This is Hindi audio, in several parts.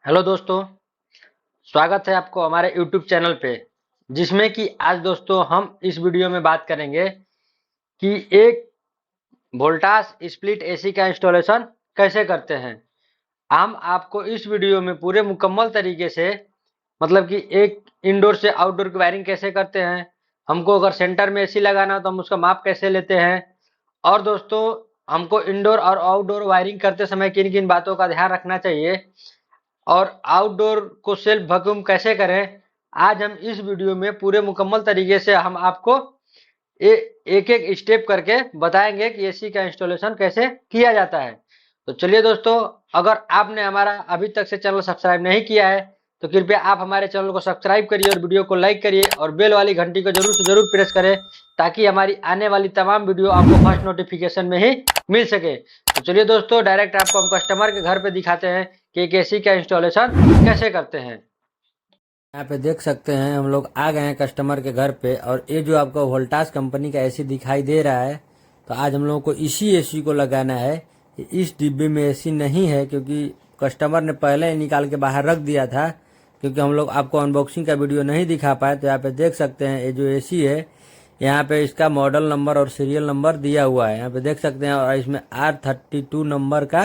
हेलो दोस्तों, स्वागत है आपको हमारे यूट्यूब चैनल पे। जिसमें कि आज दोस्तों हम इस वीडियो में बात करेंगे कि एक वोल्टास स्प्लिट एसी का इंस्टॉलेशन कैसे करते हैं। हम आपको इस वीडियो में पूरे मुकम्मल तरीके से मतलब कि एक इंडोर से आउटडोर की वायरिंग कैसे करते हैं, हमको अगर सेंटर में एसी लगाना हो तो हम उसका माप कैसे लेते हैं, और दोस्तों हमको इंडोर और आउटडोर वायरिंग करते समय किन किन बातों का ध्यान रखना चाहिए और आउटडोर को सेल्फ वैक्यूम कैसे करें। आज हम इस वीडियो में पूरे मुकम्मल तरीके से हम आपको एक एक स्टेप करके बताएंगे कि एसी का इंस्टॉलेशन कैसे किया जाता है। तो चलिए दोस्तों, अगर आपने हमारा अभी तक से चैनल सब्सक्राइब नहीं किया है तो कृपया आप हमारे चैनल को सब्सक्राइब करिए और वीडियो को लाइक करिए और बेल वाली घंटी को जरूर से जरूर प्रेस करें ताकि हमारी आने वाली तमाम वीडियो आपको फर्स्ट नोटिफिकेशन में ही मिल सके। तो चलिए दोस्तों, डायरेक्ट आपको हम कस्टमर के घर पे दिखाते हैं कि एक एसी का इंस्टॉलेशन कैसे करते हैं। यहाँ पे देख सकते हैं हम लोग आ गए हैं कस्टमर के घर पे। और ये जो आपको वोल्टास कंपनी का एसी दिखाई दे रहा है, तो आज हम लोगों को इसी एसी को लगाना है। इस डिब्बे में एसी नहीं है क्योंकि कस्टमर ने पहले ही निकाल के बाहर रख दिया था, क्योंकि हम लोग आपको अनबॉक्सिंग का वीडियो नहीं दिखा पाए। तो यहाँ पे देख सकते हैं ये जो एसी है, यहाँ पे इसका मॉडल नंबर और सीरियल नंबर दिया हुआ है, यहाँ पे देख सकते हैं। और इसमें R32 नंबर का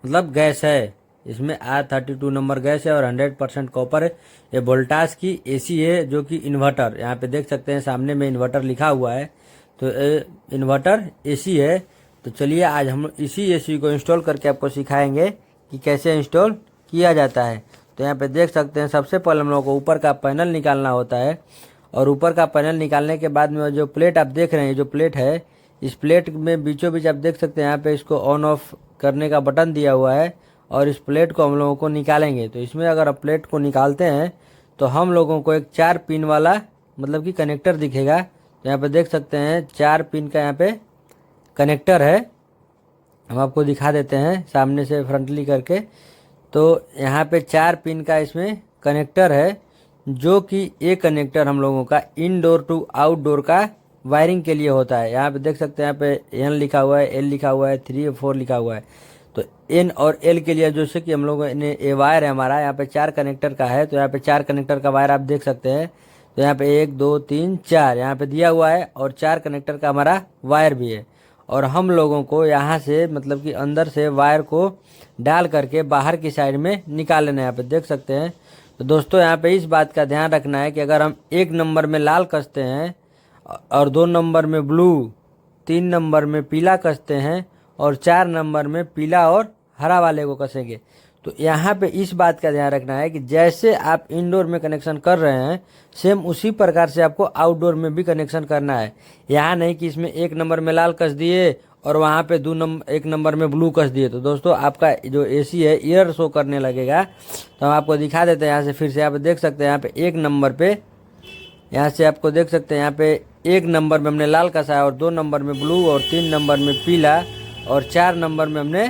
मतलब गैस है, इसमें R32 नंबर गैस है और 100% कॉपर है। ये वोल्टास की एसी है जो कि इन्वर्टर, यहाँ पे देख सकते हैं सामने में इन्वर्टर लिखा हुआ है। तो इन्वर्टर एसी है। तो चलिए आज हम इसी एसी को इंस्टॉल करके आपको सिखाएंगे कि कैसे इंस्टॉल किया जाता है। तो यहाँ पे देख सकते हैं सबसे पहले हम लोगों को ऊपर का पैनल निकालना होता है। और ऊपर का पैनल निकालने के बाद में जो प्लेट आप देख रहे हैं, जो प्लेट है, इस प्लेट में बीचों बीच आप देख सकते हैं यहाँ पे इसको ऑन ऑफ करने का बटन दिया हुआ है। और इस प्लेट को हम लोगों को निकालेंगे। तो इसमें अगर आप प्लेट को निकालते हैं तो हम लोगों को एक 4 पिन वाला मतलब कि कनेक्टर दिखेगा। तो यहाँ पे देख सकते हैं 4 पिन का यहाँ पे कनेक्टर है। हम आपको दिखा देते हैं सामने से फ्रंटली करके। तो यहाँ पे 4 पिन का इसमें कनेक्टर है, जो कि एक कनेक्टर हम लोगों का इनडोर टू आउटडोर का वायरिंग के लिए होता है। यहाँ पे देख सकते हैं, यहाँ पे एन लिखा हुआ है, एल लिखा हुआ है, 3 और 4 लिखा हुआ है। तो एन और एल के लिए जैसे कि हम लोगों ने ये वायर है हमारा, यहाँ पे 4 कनेक्टर का है। तो यहाँ पे 4 कनेक्टर का वायर आप देख सकते हैं। तो यहाँ पे 1 2 3 4 यहाँ पे दिया हुआ है और 4 कनेक्टर का हमारा वायर भी है। और हम लोगों को यहाँ से मतलब कि अंदर से वायर को डाल करके बाहर की साइड में निकाल लेना है। यहाँ पे देख सकते हैं। तो दोस्तों यहाँ पे इस बात का ध्यान रखना है कि अगर हम 1 नंबर में लाल कसते हैं और 2 नंबर में ब्लू, 3 नंबर में पीला कसते हैं और 4 नंबर में पीला और हरा वाले को कसेंगे, तो यहाँ पे इस बात का ध्यान रखना है कि जैसे आप इंडोर में कनेक्शन कर रहे हैं, सेम उसी प्रकार से आपको आउटडोर में भी कनेक्शन करना है। यहाँ नहीं कि इसमें 1 नंबर में लाल कस दिए और वहाँ पे 1 नंबर में ब्लू कस दिए, तो दोस्तों आपका जो एसी है एरर शो करने लगेगा। तो हम आपको दिखा देते हैं यहाँ से फिर से। यहाँ पे देख सकते हैं यहाँ पे 1 नंबर पे, यहाँ से आपको देख सकते हैं यहाँ पे 1 नंबर में हमने लाल कसा है और 2 नंबर में ब्लू और 3 नंबर में पीला और 4 नंबर में हमने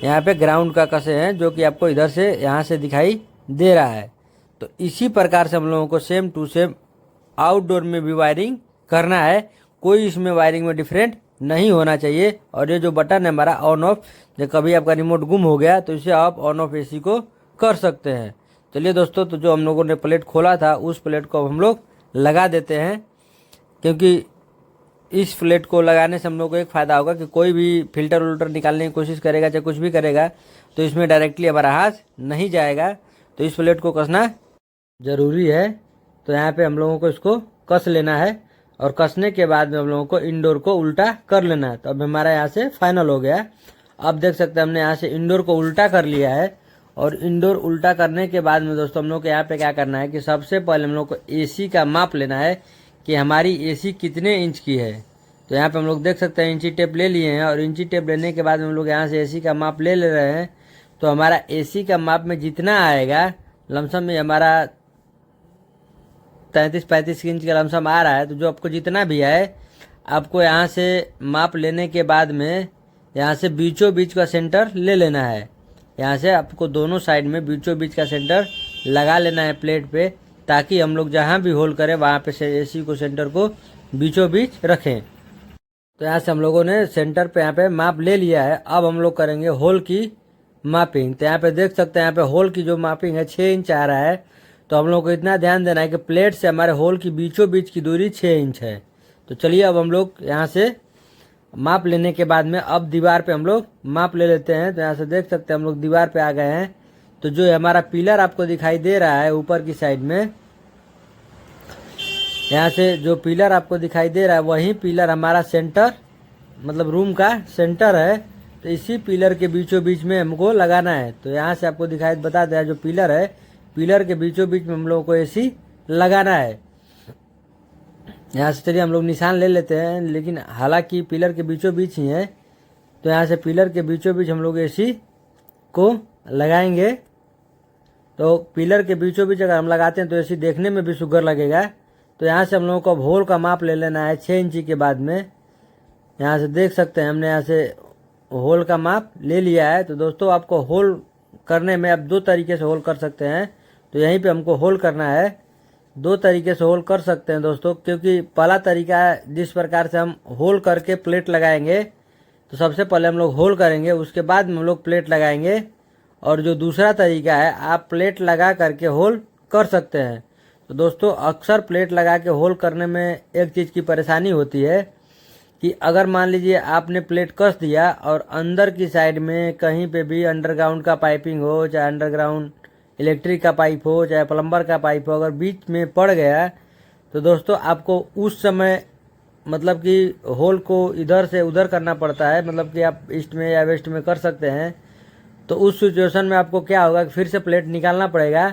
यहाँ पे ग्राउंड का कसे हैं, जो कि आपको इधर से यहाँ से दिखाई दे रहा है। तो इसी प्रकार से हम लोगों को सेम टू सेम आउटडोर में भी वायरिंग करना है। कोई इसमें वायरिंग में डिफरेंट नहीं होना चाहिए। और ये जो बटन है हमारा ऑन ऑफ, जब कभी आपका रिमोट गुम हो गया तो इसे आप ऑन ऑफ एसी को कर सकते हैं। चलिए दोस्तों, तो जो हम लोगों ने प्लेट खोला था उस प्लेट को हम लोग लगा देते हैं, क्योंकि इस प्लेट को लगाने से हम लोग को एक फ़ायदा होगा कि कोई भी फिल्टर उल्टर निकालने की कोशिश करेगा चाहे कुछ भी करेगा तो इसमें डायरेक्टली हमारा हाथ नहीं जाएगा। तो इस प्लेट को कसना ज़रूरी है। तो यहाँ पे हम लोगों को इसको कस लेना है और कसने के बाद में हम लोगों को इंडोर को उल्टा कर लेना है। तो अब हमारा यहाँ से फाइनल हो गया। अब देख सकते हैं हमने यहाँ से इंडोर को उल्टा कर लिया है। और इंडोर उल्टा करने के बाद में दोस्तों हम लोग को यहाँ पे क्या करना है कि सबसे पहले हम लोग को एसी का माप लेना है कि हमारी एसी कितने इंच की है। तो यहाँ पे हम लोग देख सकते हैं इंची टेप ले लिए हैं और इंची टेप लेने के बाद हम लोग यहाँ से एसी का माप ले रहे हैं। तो हमारा एसी का माप में जितना आएगा, लमसम में हमारा 33-35 इंच का लमसम आ रहा है। तो जो आपको जितना भी है, आपको यहाँ से माप लेने के बाद में यहाँ से बीचों बीच का सेंटर ले लेना है। यहाँ से आपको दोनों साइड में बीचों बीच का सेंटर लगा लेना है प्लेट पे, ताकि हम लोग जहाँ भी होल करें वहाँ पे एसी को सेंटर को बीचों बीच रखें। तो यहाँ से हम लोगों ने सेंटर पे यहाँ पे माप ले लिया है। अब हम लोग करेंगे होल की मापिंग। तो यहाँ पे देख सकते हैं, यहाँ पे होल की जो मापिंग है 6 इंच आ रहा है। तो हम लोग को इतना ध्यान देना है कि प्लेट से हमारे होल की बीचों बीच की दूरी 6 इंच है। तो चलिए अब हम लोग यहाँ से माप लेने के बाद में अब दीवार पे हम लोग माप ले लेते हैं। तो यहाँ से देख सकते हैं हम लोग दीवार पे आ गए हैं। तो जो हमारा पिलर आपको दिखाई दे रहा है ऊपर की साइड में, यहाँ से जो पिलर आपको दिखाई दे रहा है वही पिलर हमारा सेंटर मतलब रूम का सेंटर है। तो इसी पिलर के बीचों बीच में हमको लगाना है। तो यहाँ से आपको दिखाई बता दिया, जो पिलर है पिलर के बीचों बीच में हम लोगों को एसी लगाना है। यहाँ से चलिए हम लोग निशान ले लेते हैं, लेकिन हालांकि पिलर के बीचों बीच ही है। तो यहाँ से पिलर के बीचों बीच हम लोग एसी को लगाएंगे। तो पिलर के बीचों बीच अगर हम लगाते हैं तो एसी देखने में भी सुघर लगेगा। तो यहाँ से हम लोगों को होल का माप ले लेना है 6 इंची के बाद में। यहाँ से देख सकते हैं हमने यहाँ से होल का माप ले लिया है। तो दोस्तों आपको होल करने में आप 2 तरीके से होल कर सकते हैं। तो यहीं पे हमको होल करना है, 2 तरीके से होल कर सकते हैं दोस्तों। क्योंकि पहला तरीका जिस प्रकार से हम होल करके प्लेट लगाएंगे, तो सबसे पहले हम लोग होल करेंगे, उसके बाद में हम लोग प्लेट लगाएंगे। और जो दूसरा तरीका है, आप प्लेट लगा करके होल कर सकते हैं। तो दोस्तों अक्सर प्लेट लगा के होल करने में एक चीज़ की परेशानी होती है कि अगर मान लीजिए आपने प्लेट कस दिया और अंदर की साइड में कहीं पे भी अंडरग्राउंड का पाइपिंग हो, चाहे अंडरग्राउंड इलेक्ट्रिक का पाइप हो, चाहे प्लम्बर का पाइप हो, अगर बीच में पड़ गया तो दोस्तों आपको उस समय मतलब कि होल को इधर से उधर करना पड़ता है। मतलब कि आप ईस्ट में या वेस्ट में कर सकते हैं। तो उस सिचुएशन में आपको क्या होगा कि फिर से प्लेट निकालना पड़ेगा।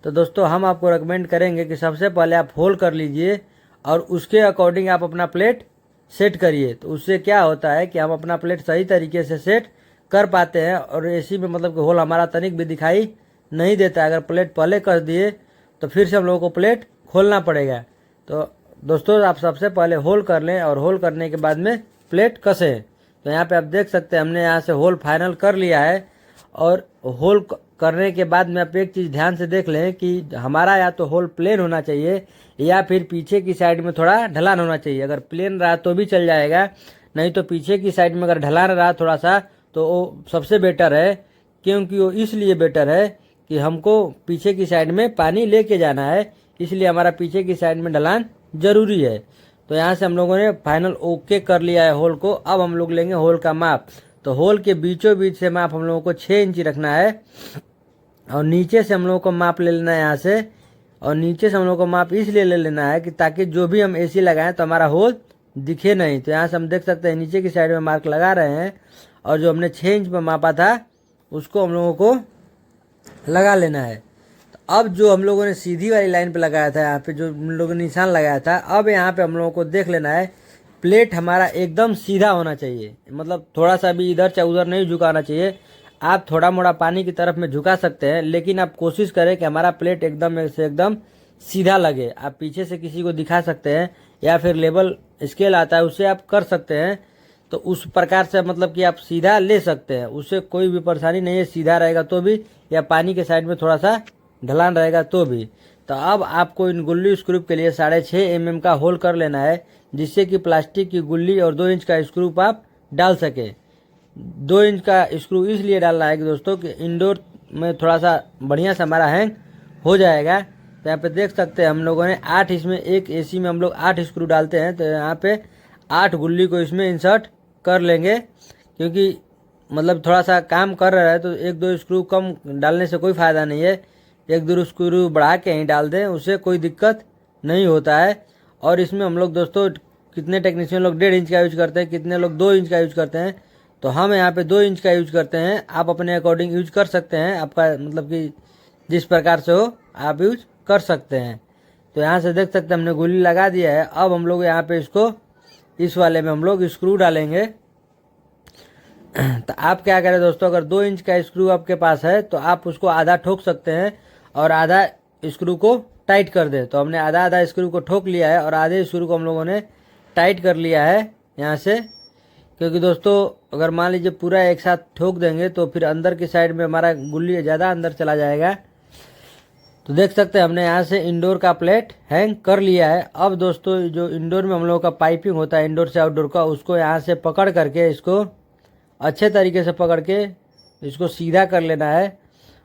तो दोस्तों हम आपको रेकमेंड करेंगे कि सबसे पहले आप होल कर लीजिए और उसके अकॉर्डिंग आप अपना प्लेट सेट करिए। तो उससे क्या होता है कि हम अपना प्लेट सही तरीके से सेट कर पाते हैं और एसी में मतलब कि होल हमारा तनिक भी दिखाई नहीं देता। अगर प्लेट पहले कर दिए तो फिर से हम लोगों को प्लेट खोलना पड़ेगा। तो दोस्तों आप सबसे पहले होल कर लें और होल करने के बाद में प्लेट कसें। तो यहाँ पे आप देख सकते हैं हमने यहाँ से होल फाइनल कर लिया है। और होल करने के बाद में आप एक चीज़ ध्यान से देख लें कि हमारा या तो होल प्लेन होना चाहिए या फिर पीछे की साइड में थोड़ा ढलान होना चाहिए। अगर प्लेन रहा तो भी चल जाएगा, नहीं तो पीछे की साइड में अगर ढलान रहा थोड़ा सा तो वो सबसे बेटर है। क्योंकि वो इसलिए बेटर है कि हमको पीछे की साइड में पानी लेके जाना है, इसलिए हमारा पीछे की साइड में ढलान जरूरी है। तो यहाँ से हम लोगों ने फाइनल ओके कर लिया है होल को। अब हम लोग लेंगे होल का माप। तो होल के बीचों बीच से माप हम लोगों को 6 इंची रखना है और नीचे से हम लोगों को माप ले लेना है यहाँ से। और नीचे से हम लोगों को माप इसलिए ले लेना है कि ताकि जो भी हम एसी लगाएं तो हमारा होल दिखे नहीं। तो यहाँ से हम देख सकते हैं नीचे की साइड में मार्क लगा रहे हैं और जो हमने 6 इंच पर मापा था उसको हम लोगों को लगा लेना है। तो अब जो हम लोगों ने सीधी वाली लाइन पे लगाया था, यहाँ पे जो हम लोगों ने निशान लगाया था, अब यहाँ पे हम लोगों को देख लेना है प्लेट हमारा एकदम सीधा होना चाहिए। मतलब थोड़ा सा भी इधर चाहे उधर नहीं झुकाना चाहिए। आप थोड़ा मोड़ा पानी की तरफ में झुका सकते हैं, लेकिन आप कोशिश करें कि हमारा प्लेट एकदम से एकदम सीधा लगे। आप पीछे से किसी को दिखा सकते हैं या फिर लेवल स्केल आता है उससे आप कर सकते हैं। तो उस प्रकार से मतलब कि आप सीधा ले सकते हैं, उससे कोई भी परेशानी नहीं है। सीधा रहेगा तो भी या पानी के साइड में थोड़ा सा ढलान रहेगा तो भी। तो अब आपको इन गुल्ली स्क्रू के लिए 6.5 mm का होल कर लेना है, जिससे कि प्लास्टिक की गुल्ली और 2 इंच का स्क्रू आप डाल सके। 2 इंच का स्क्रू इसलिए डालना है कि दोस्तों कि इंडोर में थोड़ा सा बढ़िया सा हमारा हैंग हो जाएगा। तो यहाँ पे देख सकते हैं हम लोगों ने 8 इसमें एक एसी में हम लोग 8 स्क्रू डालते हैं। तो यहाँ पे 8 गुल्ली को इसमें इंसर्ट कर लेंगे, क्योंकि मतलब थोड़ा सा काम कर रहा है तो 1-2 स्क्रू कम डालने से कोई फ़ायदा नहीं है। 1-2 स्क्रू बढ़ा के ही डाल दें, उससे कोई दिक्कत नहीं होता है। और इसमें हम लोग दोस्तों कितने टेक्नीशियन लोग 1.5 इंच का यूज करते हैं, कितने लोग 2 इंच का यूज करते हैं। तो हम यहाँ पे 2 इंच का यूज करते हैं। आप अपने अकॉर्डिंग यूज कर सकते हैं, आपका मतलब कि जिस प्रकार से हो आप यूज कर सकते हैं। तो यहाँ से देख सकते हैं हमने गुल्ली लगा दिया है। अब हम लोग यहाँ पे इसको इस वाले में हम लोग स्क्रू डालेंगे। तो आप क्या करें दोस्तों, अगर 2 इंच का स्क्रू आपके पास है तो आप उसको आधा ठोक सकते हैं और आधा स्क्रू को टाइट कर दे। तो हमने आधा आधा स्क्रू को ठोक लिया है और आधे स्क्रू को हम लोगों ने टाइट कर लिया है यहाँ से। क्योंकि दोस्तों अगर मान लीजिए पूरा एक साथ ठोक देंगे तो फिर अंदर की साइड में हमारा गुल्ली ज़्यादा अंदर चला जाएगा। तो देख सकते हैं हमने यहाँ से इंडोर का प्लेट हैंग कर लिया है। अब दोस्तों जो इंडोर में हम लोगों का पाइपिंग होता है इंडोर से आउटडोर का, उसको यहाँ से पकड़ करके इसको अच्छे तरीके से पकड़ के इसको सीधा कर लेना है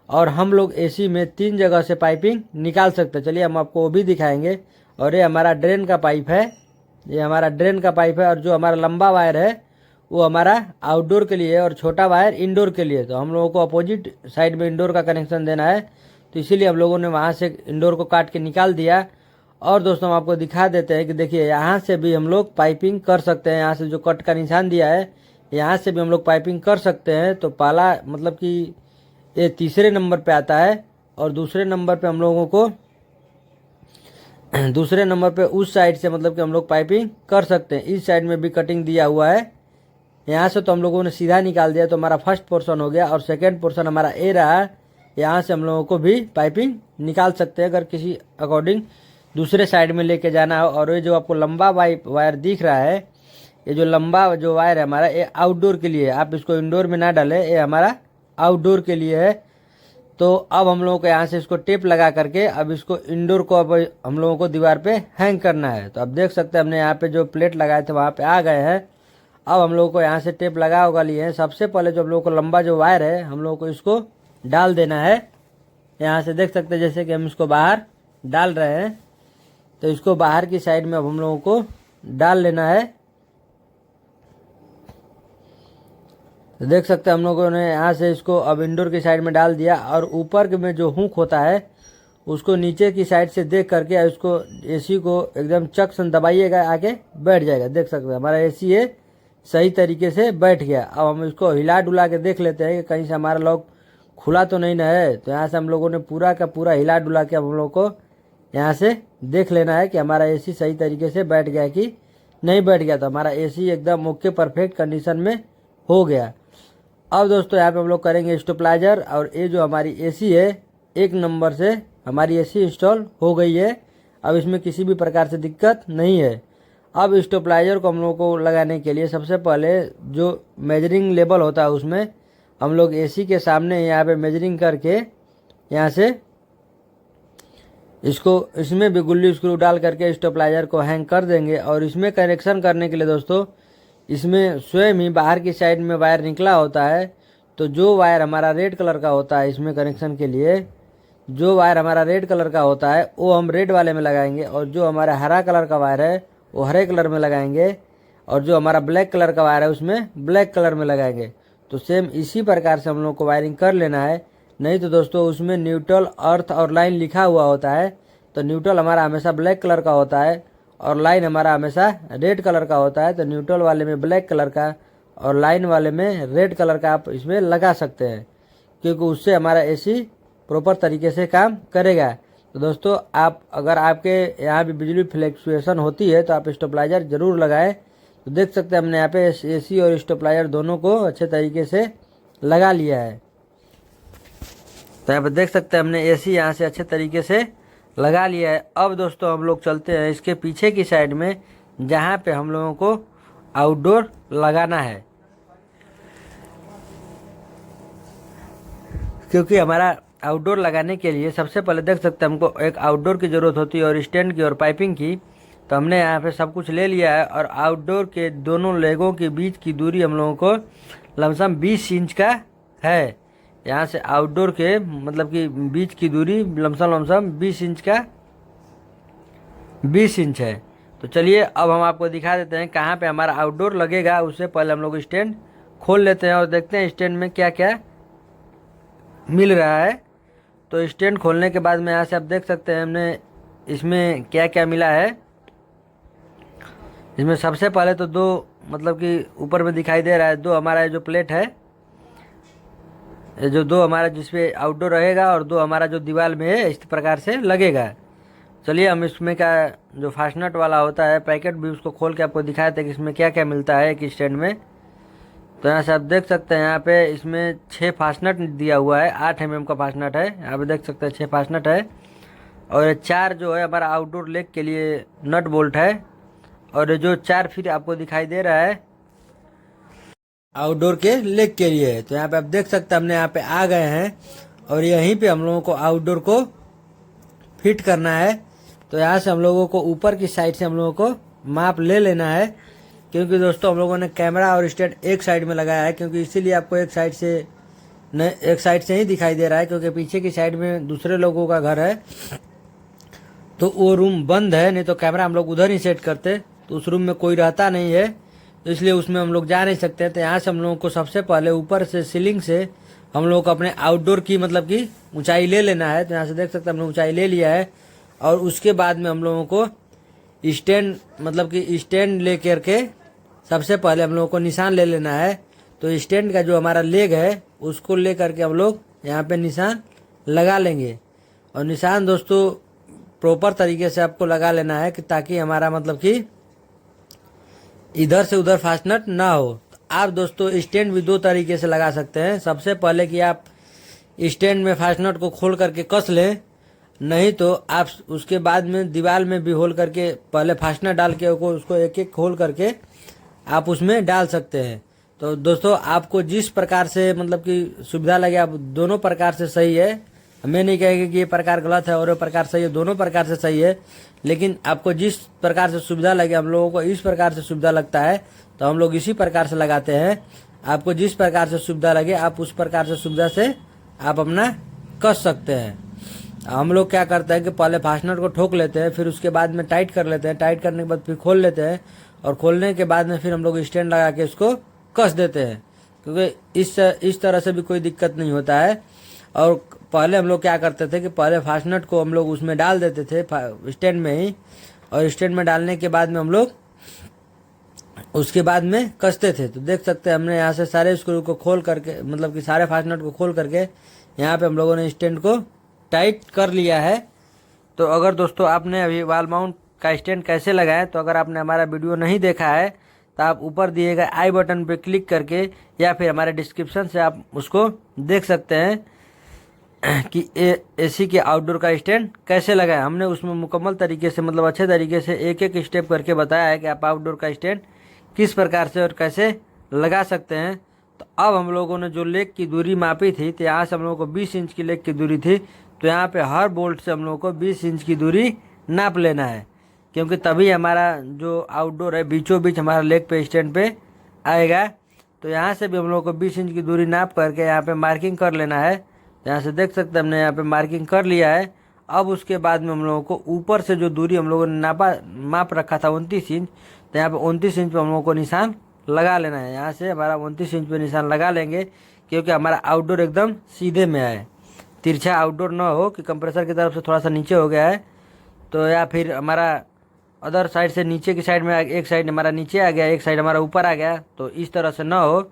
और हम लोग एसी में 3 जगह से पाइपिंग निकाल सकते हैं। चलिए हम आपको वो भी दिखाएंगे। और ये हमारा ड्रेन का पाइप है, ये हमारा ड्रेन का पाइप है। और जो हमारा लंबा वायर है वो हमारा आउटडोर के लिए है और छोटा वायर इंडोर के लिए। तो हम लोगों को अपोजिट साइड में इंडोर का कनेक्शन देना है, तो इसीलिए हम लोगों ने वहाँ से इंडोर को काट के निकाल दिया। और दोस्तों हम आपको दिखा देते हैं कि देखिए यहाँ से भी हम लोग पाइपिंग कर सकते हैं। यहाँ से जो कट का निशान दिया है यहाँ से भी हम लोग पाइपिंग कर सकते हैं। तो पहला मतलब कि ये तीसरे नंबर पे आता है और दूसरे नंबर पे हम लोगों को दूसरे नंबर पे उस साइड से मतलब कि हम लोग पाइपिंग कर सकते हैं। इस साइड में भी कटिंग दिया हुआ है, यहाँ से तो हम लोगों ने सीधा निकाल दिया, तो हमारा फर्स्ट पोर्शन हो गया। और सेकंड पोर्शन हमारा ए रहा, यहाँ से हम लोगों को भी पाइपिंग निकाल सकते हैं अगर किसी अकॉर्डिंग दूसरे साइड में लेके जाना हो। और ये जो आपको लंबा वायर दिख रहा है, ये जो लंबा जो वायर है हमारा, ये आउटडोर के लिए है। आप इसको इंडोर में ना डालें, ये हमारा आउटडोर के लिए है। तो अब हम लोगों को यहाँ से इसको टेप लगा करके अब इसको इंडोर को अब हम लोगों को दीवार पे हैंग करना है। तो अब देख सकते हैं हमने यहाँ पे जो प्लेट लगाए थे वहाँ पे आ गए हैं। अब हम लोगों को यहाँ से टेप लगा होगा लिए हैं। सबसे पहले जो हम लोगों को लंबा जो वायर है हम लोगों को इसको डाल देना है। यहाँ से देख सकते हैं जैसे कि हम इसको बाहर डाल रहे हैं, तो इसको बाहर की साइड में अब हम लोगों को डाल लेना है। तो देख सकते हैं हम लोगों ने यहाँ से इसको अब इंडोर की साइड में डाल दिया। और ऊपर में जो हुक होता है उसको नीचे की साइड से देख करके उसको एसी को एकदम चक से दबाइएगा, आके बैठ जाएगा। देख सकते हैं हमारा एसी है सही तरीके से बैठ गया। अब हम इसको हिला डुला के देख लेते हैं कि कहीं से हमारा लॉक खुला तो नहीं ना है। तो यहाँ से हम लोगों ने पूरा का पूरा हिला डुला के हम लोग को यहाँ से देख लेना है कि हमारा एसी सही तरीके से बैठ गया कि नहीं बैठ गया। तो हमारा एसी एकदम ओके परफेक्ट कंडीशन में हो गया। अब दोस्तों यहाँ पे हम लोग करेंगे स्टेबलाइजर। और ये जो हमारी एसी है 1 नंबर से हमारी एसी इंस्टॉल हो गई है। अब इसमें किसी भी प्रकार से दिक्कत नहीं है। अब स्टेबलाइजर को हम लोग को लगाने के लिए सबसे पहले जो मेजरिंग लेवल होता है उसमें हम लोग एसी के सामने यहाँ पे मेजरिंग करके यहाँ से इसमें भी गुल्ली स्क्रू डाल करके स्टेबलाइजर को हैंग कर देंगे। और इसमें कनेक्शन करने के लिए दोस्तों इसमें स्वयं ही बाहर की साइड में वायर निकला होता है। तो जो वायर हमारा रेड कलर का होता है इसमें कनेक्शन के लिए, जो वायर हमारा रेड कलर का होता है वो हम रेड वाले में लगाएंगे। और जो हमारा हरा कलर का वायर है वो हरे कलर में लगाएंगे। और जो हमारा ब्लैक कलर का वायर है उसमें ब्लैक कलर में लगाएंगे। तो सेम इसी प्रकार से हम लोग को वायरिंग कर लेना है। नहीं तो दोस्तों उसमें न्यूट्रल, अर्थ और लाइन लिखा हुआ होता है। तो न्यूट्रल हमारा हमेशा ब्लैक कलर का होता है और लाइन हमारा हमेशा रेड कलर का होता है। तो न्यूट्रल वाले में ब्लैक कलर का और लाइन वाले में रेड कलर का आप इसमें लगा सकते हैं, क्योंकि उससे हमारा एसी प्रॉपर तरीके से काम करेगा। तो दोस्तों आप अगर आपके यहाँ भी बिजली फ्लक्चुएशन होती है तो आप स्टेबलाइजर ज़रूर लगाएं। तो देख सकते हैं हमने यहाँ पे एसी और स्टेबलाइजर दोनों को अच्छे तरीके से लगा लिया है। तो यहाँ पे देख सकते हैं हमने एसी यहाँ से अच्छे तरीके से लगा लिया है। अब दोस्तों हम लोग चलते हैं इसके पीछे की साइड में जहाँ पे हम लोगों को आउटडोर लगाना है, क्योंकि हमारा आउटडोर लगाने के लिए सबसे पहले देख सकते हैं हमको एक आउटडोर की ज़रूरत होती है और स्टैंड की और पाइपिंग की। तो हमने यहाँ पे सब कुछ ले लिया है। और आउटडोर के दोनों लेगों के बीच की दूरी हम लोगों को लमसम 20 इंच का है। यहाँ से आउटडोर के मतलब कि बीच की दूरी लमसम 20 इंच का 20 इंच है। तो चलिए अब हम आपको दिखा देते हैं कहाँ पे हमारा आउटडोर लगेगा। उससे पहले हम लोग स्टैंड खोल लेते हैं और देखते हैं स्टैंड में क्या क्या मिल रहा है। तो स्टैंड खोलने के बाद में यहाँ से आप देख सकते हैं हमने इसमें क्या क्या मिला है। इसमें सबसे पहले तो 2 मतलब कि ऊपर में दिखाई दे रहा है 2 हमारा जो प्लेट है, जो 2 हमारा जिसपे आउटडोर रहेगा और 2 हमारा जो दीवार में है, इस प्रकार से लगेगा। चलिए हम इसमें का जो फास्टनट वाला होता है पैकेट भी उसको खोल के आपको दिखाए थे कि इसमें क्या क्या मिलता है एक स्टैंड में। तो यहाँ से आप देख सकते हैं यहाँ पे इसमें 6 फास्टनट दिया हुआ है। 8 mm का फास्टनट है, यहाँ पे देख सकते हैं 6 फास्टनट है। और 4 जो है हमारा आउटडोर लेग के लिए नट बोल्ट है। और जो 4 फीट आपको दिखाई दे रहा है आउटडोर के लेग के लिए है। तो यहाँ पे आप देख सकते हैं हमने यहाँ पे आ गए हैं और यहीं पे हम लोगों को आउटडोर को फिट करना है। तो यहाँ से हम लोगों को ऊपर की साइड से हम लोगों को माप ले लेना है, क्योंकि दोस्तों हम लोगों ने कैमरा और स्टैंड एक साइड में लगाया है, क्योंकि इसीलिए आपको एक साइड से एक साइड से ही दिखाई दे रहा है, क्योंकि पीछे की साइड में दूसरे लोगों का घर है, तो वो रूम बंद है। नहीं तो कैमरा हम लोग उधर ही सेट करते, तो उस रूम में कोई रहता नहीं है, तो इसलिए उसमें हम लोग जा नहीं सकते। तो यहाँ से हम लोगों को सबसे पहले ऊपर से सीलिंग से हम लोग को अपने आउटडोर की मतलब की ऊंचाई ले लेना है। तो यहाँ से देख सकते हैं हमने ऊंचाई ले लिया है, और उसके बाद में हम लोगों को स्टैंड मतलब कि स्टैंड ले करके सबसे पहले हम लोगों को निशान ले लेना है। तो स्टैंड का जो हमारा लेग है उसको ले करके हम लोग यहाँ पे निशान लगा लेंगे। और निशान दोस्तों प्रॉपर तरीके से आपको लगा लेना है, कि ताकि हमारा मतलब कि इधर से उधर फास्टनट ना हो। तो आप दोस्तों स्टैंड भी दो तरीके से लगा सकते हैं। सबसे पहले कि आप स्टैंड में फास्टनट को खोल करके कस लें, नहीं तो आप उसके बाद में दीवार में भी होल करके पहले फास्टनर डाल के उसको एक एक खोल करके आप उसमें डाल सकते हैं। तो दोस्तों आपको जिस प्रकार से मतलब कि सुविधा लगे, आप दोनों प्रकार से सही है। हमें नहीं कहेंगे कि ये प्रकार गलत है और ये प्रकार सही है, दोनों प्रकार से सही है। लेकिन आपको जिस प्रकार से सुविधा लगे, हम लोगों को इस प्रकार से सुविधा लगता है तो हम लोग इसी प्रकार से लगाते हैं। आपको जिस प्रकार से सुविधा लगे आप उस प्रकार से सुविधा से आप अपना कस सकते हैं। हम लोग क्या करते हैं कि पहले फास्टनर को ठोक लेते हैं, फिर उसके बाद में टाइट कर लेते हैं, टाइट करने के बाद फिर खोल लेते हैं, और खोलने के बाद में फिर हम लोग स्टैंड लगा के इसको कस देते हैं, क्योंकि इस तरह से भी कोई दिक्कत नहीं होता है। और पहले हम लोग क्या करते थे कि पहले फास्टनट को हम लोग उसमें डाल देते थे स्टैंड में ही, और स्टैंड में डालने के बाद में हम लोग उसके बाद में कसते थे। तो देख सकते हैं हमने यहाँ से सारे स्क्रू को खोल करके मतलब कि सारे फास्टनट को खोल करके यहाँ पे हम लोगों ने स्टैंड को टाइट कर लिया है। तो अगर दोस्तों आपने अभी वॉल माउंट का स्टैंड कैसे लगाए, तो अगर आपने हमारा वीडियो नहीं देखा है तो आप ऊपर दिए गए आई बटन पे क्लिक करके या फिर हमारे डिस्क्रिप्शन से आप उसको देख सकते हैं कि एसी के आउटडोर का स्टैंड कैसे लगाएं। हमने उसमें मुकम्मल तरीके से मतलब अच्छे तरीके से एक एक स्टेप करके बताया है कि आप आउटडोर का स्टैंड किस प्रकार से और कैसे लगा सकते हैं। तो अब हम लोगों ने जो लेग की दूरी मापी थी, तो यहाँ से हम लोगों को 20 इंच की लेग की दूरी थी, तो यहाँ पे हर बोल्ट से हम लोगों को 20 इंच की दूरी नाप लेना है, क्योंकि तभी हमारा जो आउटडोर है बीचों बीच हमारा लेग पे स्टैंड पे आएगा। तो यहाँ से भी हम लोगों को 20 इंच की दूरी नाप करके यहाँ पे मार्किंग कर लेना है। यहाँ से देख सकते हैं हमने यहाँ पे मार्किंग कर लिया है। अब उसके बाद में हम लोगों को ऊपर से जो दूरी हम लोगों ने माप रखा था 29 इंच, तो यहाँ पे 29 इंच पे हम लोगों को निशान लगा लेना है। यहाँ से हमारा 29 इंच पे निशान लगा लेंगे, क्योंकि हमारा आउटडोर एकदम सीधे में आए, तिरछा आउटडोर ना हो कि कंप्रेसर की तरफ से थोड़ा सा नीचे हो गया है, तो या फिर हमारा अदर साइड से नीचे की साइड में एक साइड हमारा नीचे आ गया, एक साइड हमारा ऊपर आ गया, तो इस तरह से ना हो,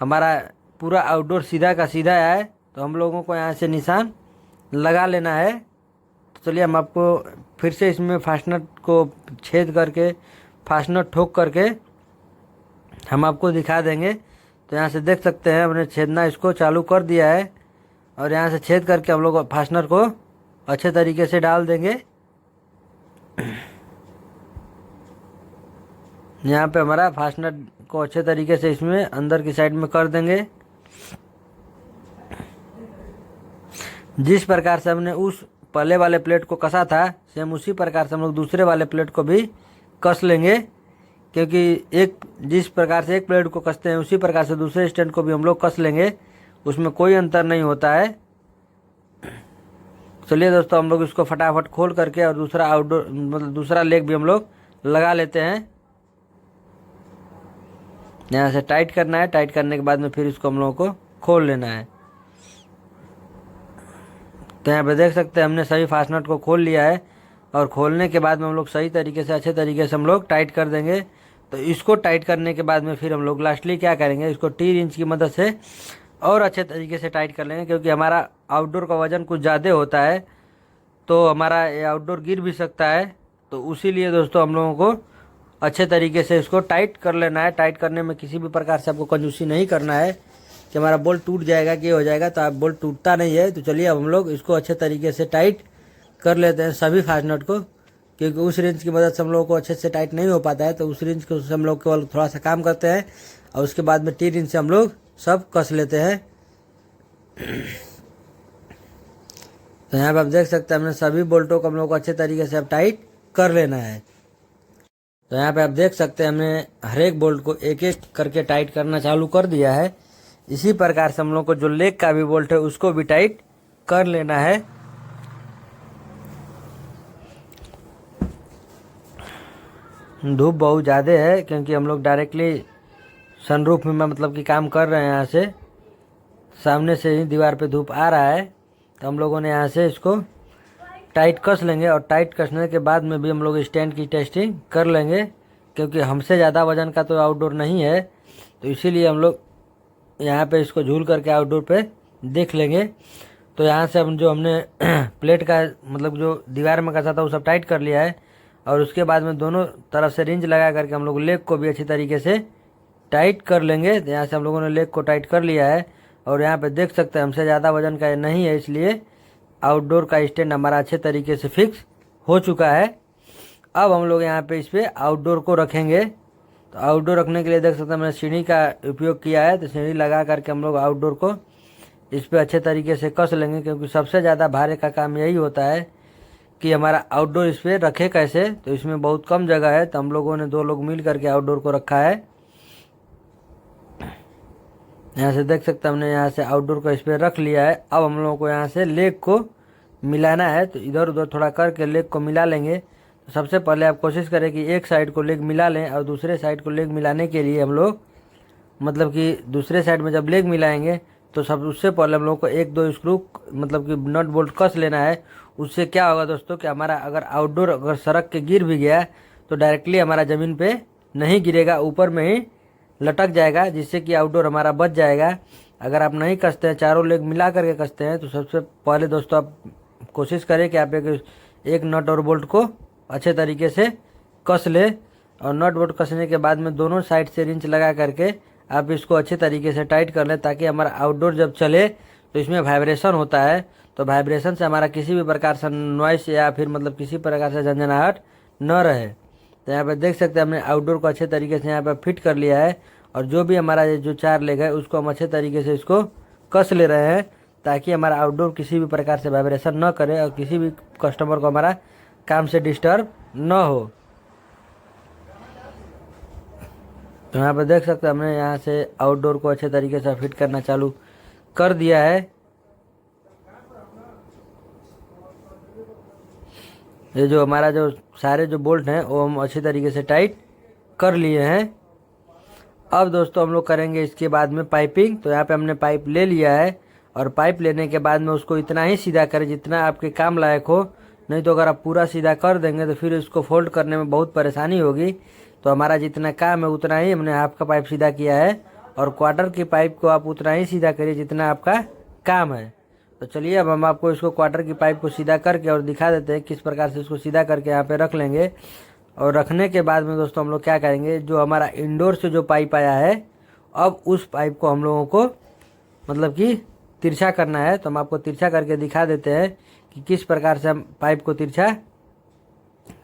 हमारा पूरा आउटडोर सीधा का सीधा आए। तो हम लोगों को यहाँ से निशान लगा लेना है। तो चलिए हम आपको फिर से इसमें फास्टनट को छेद करके फास्टनट ठोक करके हम आपको दिखा देंगे। तो यहाँ से देख सकते हैं हमने छेदना इसको चालू कर दिया है, और यहाँ से छेद करके हम लोग फास्टनर को अच्छे तरीके से डाल देंगे। यहाँ पे हमारा फास्टनर को अच्छे तरीके से इसमें अंदर की साइड में कर देंगे। जिस प्रकार से हमने उस पहले वाले प्लेट को कसा था, सेम उसी प्रकार से हम लोग दूसरे वाले प्लेट को भी कस लेंगे, क्योंकि एक जिस प्रकार से एक प्लेट को कसते हैं उसी प्रकार से दूसरे स्टैंड को भी हम लोग कस लेंगे, उसमें कोई अंतर नहीं होता है। चलिए दोस्तों हम लोग इसको फटाफट खोल करके और दूसरा आउटडोर मतलब दूसरा लेग भी हम लोग लगा लेते हैं। यहाँ से टाइट करना है, टाइट करने के बाद में फिर इसको हम लोगों को खोल लेना है। तो यहाँ पे देख सकते हैं हमने सभी फास्टनट को खोल लिया है, और खोलने के बाद में हम लोग सही तरीके से अच्छे तरीके से हम लोग टाइट कर देंगे। तो इसको टाइट करने के बाद में फिर हम लोग लास्टली क्या करेंगे, इसको टी रिंच की मदद से और अच्छे तरीके से टाइट कर लेंगे, क्योंकि हमारा आउटडोर का वजन कुछ ज़्यादा होता है, तो हमारा ये आउटडोर गिर भी सकता है। तो उसी लिए दोस्तों हम लोगों को अच्छे तरीके से इसको टाइट कर लेना है। टाइट करने में किसी भी प्रकार से आपको कंजूसी नहीं करना है कि हमारा बोल्ट टूट जाएगा कि हो जाएगा, तो आप बोल्ट टूटता नहीं है। तो चलिए अब हम लोग इसको अच्छे तरीके से टाइट कर लेते हैं सभी फास्टनट को, क्योंकि उस रेंज की मदद से हम लोगों को अच्छे से टाइट नहीं हो पाता है। तो उस रेंज को हम लोग केवल थोड़ा सा काम करते हैं, और उसके बाद में टी रेंज से हम लोग सब कस लेते हैं। तो यहाँ पर आप देख सकते हैं हमने सभी बोल्टों को हम लोग को अच्छे तरीके से अब टाइट कर लेना है। तो यहाँ पे आप देख सकते हैं हमने हर एक बोल्ट को एक एक करके टाइट करना चालू कर दिया है। इसी प्रकार से हम लोग को जो लेग का भी बोल्ट है उसको भी टाइट कर लेना है। धूप बहुत ज़्यादा है क्योंकि हम लोग डायरेक्टली सनरूफ में मतलब कि काम कर रहे हैं। यहाँ से सामने से ही दीवार पे धूप आ रहा है, तो हम लोगों ने यहाँ से इसको टाइट कस लेंगे और टाइट कसने के बाद में भी हम लोग स्टैंड की टेस्टिंग कर लेंगे, क्योंकि हमसे ज़्यादा वजन का तो आउटडोर नहीं है, तो इसीलिए हम लोग यहाँ पे इसको झूल करके आउटडोर पे देख लेंगे। तो यहाँ से हम जो हमने प्लेट का मतलब जो दीवार में कसा था वो सब टाइट कर लिया है, और उसके बाद में दोनों तरफ से रिंच लगा करके हम लोग लेग को भी अच्छी तरीके से टाइट कर लेंगे। तो यहाँ से हम लोगों ने लेग को टाइट कर लिया है, और यहाँ पे देख सकते हैं हमसे ज़्यादा वजन का नहीं है, इसलिए आउटडोर का स्टैंड हमारा अच्छे तरीके से फिक्स हो चुका है। अब हम लोग यहाँ पे इस पर आउटडोर को रखेंगे। तो आउटडोर रखने के लिए देख सकते हैं मैंने सीढ़ी का उपयोग किया है, तो सीढ़ी लगा करके हम लोग आउटडोर को इस पर अच्छे तरीके से कस लेंगे, क्योंकि सबसे ज़्यादा भारे का काम यही होता है कि हमारा आउटडोर इस पर रखे कैसे। तो इसमें बहुत कम जगह है, तो हम लोगों ने 2 लोग मिल करके आउटडोर को रखा है। यहाँ से देख सकते हैं हमने यहाँ से आउटडोर को इस पर रख लिया है। अब हम लोगों को यहाँ से लेग को मिलाना है, तो इधर उधर थोड़ा करके लेग को मिला लेंगे। तो सबसे पहले आप कोशिश करें कि एक साइड को लेग मिला लें, और दूसरे साइड को लेग मिलाने के लिए हम लोग मतलब कि दूसरे साइड में जब लेग मिलाएंगे तो सब उससे पहले हम लोग को 1-2 स्क्रू मतलब कि नट बोल्ट कस लेना है। उससे क्या होगा दोस्तों कि हमारा अगर आउटडोर अगर सड़क के गिर भी गया तो डायरेक्टली हमारा ज़मीन पे नहीं गिरेगा, ऊपर में ही लटक जाएगा, जिससे कि आउटडोर हमारा बच जाएगा। अगर आप नहीं कसते हैं, चारों लेग मिला करके कसते हैं, तो सबसे पहले दोस्तों आप कोशिश करें कि आप एक नट और बोल्ट को अच्छे तरीके से कस ले, और नट बोल्ट कसने के बाद में दोनों साइड से रिंच लगा करके आप इसको अच्छे तरीके से टाइट कर लें, ताकि हमारा आउटडोर जब चले तो इसमें वाइब्रेशन होता है, तो वाइब्रेशन से हमारा किसी भी प्रकार से नॉइस या फिर मतलब किसी प्रकार से झंझनाहट न रहे। तो यहाँ पे देख सकते हैं हमने आउटडोर को अच्छे तरीके से यहाँ पे फिट कर लिया है, और जो भी हमारा ये जो 4 लेग है उसको हम अच्छे तरीके से इसको कस ले रहे हैं, ताकि हमारा आउटडोर किसी भी प्रकार से वाइब्रेशन न करे और किसी भी कस्टमर को हमारा काम से डिस्टर्ब न हो। तो यहाँ पे देख सकते हैं हमने यहाँ से आउटडोर को अच्छे तरीके से फिट करना चालू कर दिया है। ये जो हमारा जो सारे जो बोल्ट हैं वो हम अच्छी तरीके से टाइट कर लिए हैं। अब दोस्तों हम लोग करेंगे इसके बाद में पाइपिंग। तो यहाँ पे हमने पाइप ले लिया है, और पाइप लेने के बाद में उसको इतना ही सीधा करें जितना आपके काम लायक हो, नहीं तो अगर आप पूरा सीधा कर देंगे तो फिर इसको फोल्ड करने में बहुत परेशानी होगी। तो हमारा जितना काम है उतना ही हमने हाफ का पाइप सीधा किया है, और क्वार्टर की पाइप को आप उतना ही सीधा करिए जितना आपका काम है। तो चलिए अब हम आपको इसको क्वार्टर की पाइप को सीधा करके और दिखा देते हैं किस प्रकार से इसको सीधा करके यहाँ पे रख लेंगे। और रखने के बाद में दोस्तों हम लोग क्या करेंगे, जो हमारा इंडोर से जो पाइप आया है अब उस पाइप को हम लोगों को मतलब कि तिरछा करना है। तो हम आपको तिरछा करके दिखा देते हैं कि किस प्रकार से हम पाइप को तिरछा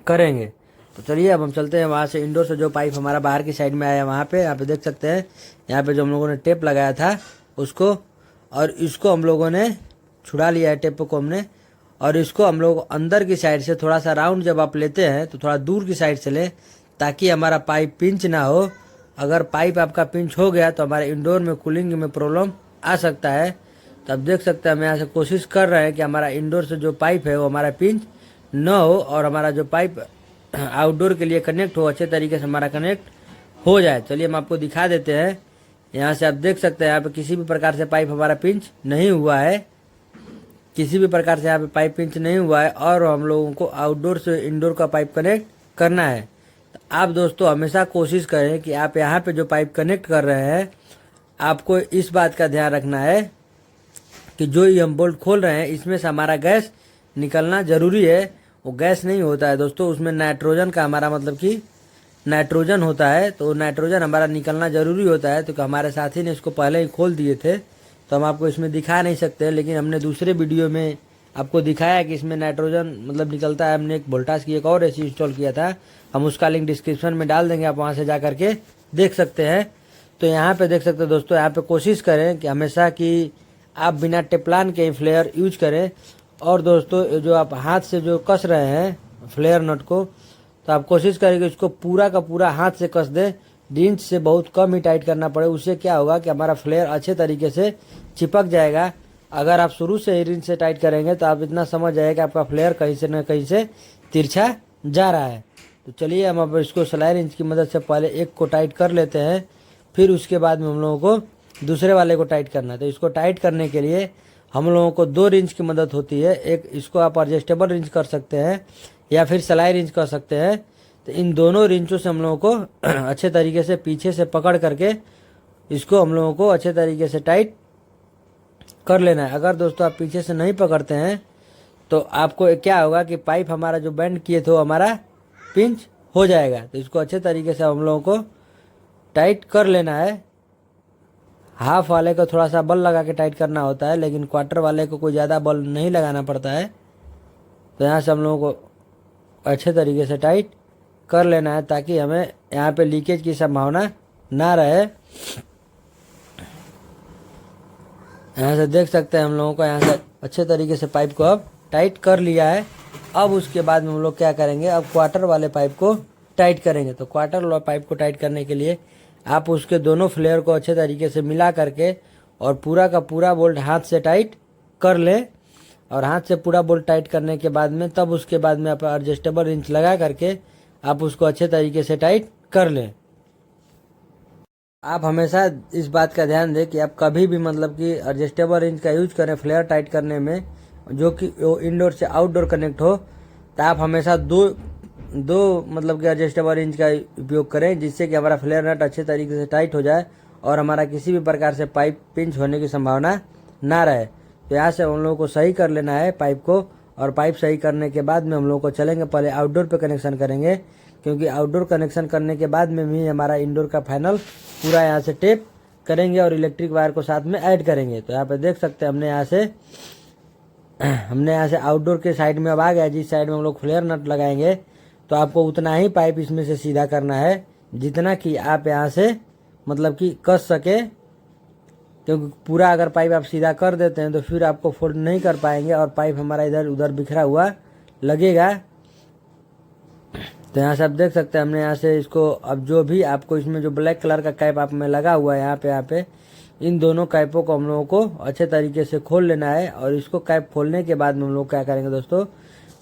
करेंगे। तो चलिए अब हम चलते हैं वहाँ से, इंडोर से जो पाइप हमारा बाहर की साइड में आया वहाँ पे। यहाँ पे देख सकते हैं यहाँ पे जो हम लोगों ने टेप लगाया था उसको, और इसको हम लोगों ने छुड़ा लिया है टेप को हमने, और इसको हम लोग अंदर की साइड से थोड़ा सा राउंड जब आप लेते हैं तो थोड़ा दूर की साइड से लें, ताकि हमारा पाइप पिंच ना हो। अगर पाइप आपका पिंच हो गया तो हमारे इंडोर में कूलिंग में प्रॉब्लम आ सकता है। तो आप देख सकते हैं हम यहाँ से कोशिश कर रहे हैं कि हमारा इंडोर से जो पाइप है वो हमारा पिंच न हो, और हमारा जो पाइप आउटडोर के लिए कनेक्ट हो अच्छे तरीके से हमारा कनेक्ट हो जाए। चलिए हम आपको दिखा देते हैं। यहाँ से आप देख सकते हैं यहाँ पे किसी भी प्रकार से पाइप हमारा पिंच नहीं हुआ है, किसी भी प्रकार से यहाँ पे पाइप पिंच नहीं हुआ है, और हम लोगों को आउटडोर से इंडोर का पाइप कनेक्ट करना है। तो आप दोस्तों हमेशा कोशिश करें कि आप यहाँ पे जो पाइप कनेक्ट कर रहे हैं आपको इस बात का ध्यान रखना है कि जो ये हम बोल्ट खोल रहे हैं इसमें से हमारा गैस निकलना ज़रूरी है। वो गैस नहीं होता है दोस्तों, उसमें नाइट्रोजन का हमारा मतलब कि नाइट्रोजन होता है, तो नाइट्रोजन हमारा निकलना ज़रूरी होता है। तो हमारे साथी ने इसको पहले ही खोल दिए थे, तो हम आपको इसमें दिखा नहीं सकते, लेकिन हमने दूसरे वीडियो में आपको दिखाया कि इसमें नाइट्रोजन मतलब निकलता है। हमने एक वोल्टास की एक और एसी इंस्टॉल किया था, हम उसका लिंक डिस्क्रिप्शन में डाल देंगे, आप वहाँ से जा करके देख सकते हैं। तो यहाँ पे देख सकते हैं दोस्तों, यहाँ पे कोशिश करें कि हमेशा कि आप बिना टेप्लान के फ्लेयर यूज करें। और दोस्तों जो आप हाथ से जो कस रहे हैं फ्लेयर नट को, तो आप कोशिश करें कि इसको पूरा का पूरा हाथ से कस दें, रिंच से बहुत कम ही टाइट करना पड़े। उससे क्या होगा कि हमारा फ्लेयर अच्छे तरीके से चिपक जाएगा। अगर आप शुरू से ही रिंच से टाइट करेंगे तो आप इतना समझ जाएगा कि आपका फ्लेयर कहीं से न कहीं से तिरछा जा रहा है। तो चलिए हम अब इसको स्लाइड रिंच की मदद से पहले एक को टाइट कर लेते हैं, फिर उसके बाद में हम लोगों को दूसरे वाले को टाइट करना है। तो इसको टाइट करने के लिए हम लोगों को 2 रिंच की मदद होती है। एक इसको आप एडजस्टेबल रिंच कर सकते हैं या फिर स्लाइड रिंच कर सकते हैं। तो इन दोनों रिंचों से हम लोगों को अच्छे तरीके से पीछे से पकड़ करके इसको हम लोगों को अच्छे तरीके से टाइट कर लेना है। अगर दोस्तों आप पीछे से नहीं पकड़ते हैं तो आपको क्या होगा कि पाइप हमारा जो बेंड किए थे वो हमारा पिंच हो जाएगा। तो इसको अच्छे तरीके से हम लोगों को टाइट कर लेना है। हाफ वाले को थोड़ा सा बल लगा के टाइट करना होता है, लेकिन क्वार्टर वाले को कोई ज़्यादा बल नहीं लगाना पड़ता है। तो यहाँ से हम लोगों को अच्छे तरीके से टाइट कर लेना है ताकि हमें यहाँ पे लीकेज की संभावना ना रहे। यहाँ से देख सकते हैं हम लोगों को यहाँ से अच्छे तरीके से पाइप को अब टाइट कर लिया है। अब उसके बाद में हम लोग क्या करेंगे, अब क्वार्टर वाले पाइप को टाइट करेंगे। तो क्वार्टर वाले पाइप को टाइट करने के लिए आप उसके दोनों फ्लेयर को अच्छे तरीके से मिला करके और पूरा का पूरा बोल्ट हाथ से टाइट कर लें। और हाथ से पूरा बोल्ट टाइट करने के बाद में तब उसके बाद में आप एडजस्टेबल रिंच लगा करके आप उसको अच्छे तरीके से टाइट कर लें। आप हमेशा इस बात का ध्यान दें कि आप कभी भी मतलब कि एडजस्टेबल रिंच का यूज करें फ्लेयर टाइट करने में जो कि वो इंडोर से आउटडोर कनेक्ट हो, तो आप हमेशा दो मतलब कि एडजस्टेबल रिंच का उपयोग करें, जिससे कि हमारा फ्लेयर नट अच्छे तरीके से टाइट हो जाए और हमारा किसी भी प्रकार से पाइप पिंच होने की संभावना ना रहे। तो यहाँ से हम लोगों को सही कर लेना है पाइप को, और पाइप सही करने के बाद में हम लोग को चलेंगे पहले आउटडोर पे कनेक्शन करेंगे, क्योंकि आउटडोर कनेक्शन करने के बाद में भी हमारा इंडोर का फाइनल पूरा यहाँ से टेप करेंगे और इलेक्ट्रिक वायर को साथ में ऐड करेंगे। तो यहाँ पे देख सकते हैं हमने यहाँ से आउटडोर के साइड में अब आ गया। जिस साइड में हम लोग फ्लेयर नट लगाएंगे तो आपको उतना ही पाइप इसमें से सीधा करना है जितना कि आप यहाँ से मतलब कि कस सके, क्योंकि पूरा अगर पाइप आप सीधा कर देते हैं तो फिर आपको फोल्ड नहीं कर पाएंगे और पाइप हमारा इधर उधर बिखरा हुआ लगेगा। तो यहाँ से आप देख सकते हैं हमने यहाँ से इसको अब जो भी आपको इसमें जो ब्लैक कलर का कैप आप में लगा हुआ है यहाँ पे इन दोनों कैपों को हम लोगों को अच्छे तरीके से खोल लेना है। और इसको कैप खोलने के बाद में हम लोग क्या करेंगे दोस्तों,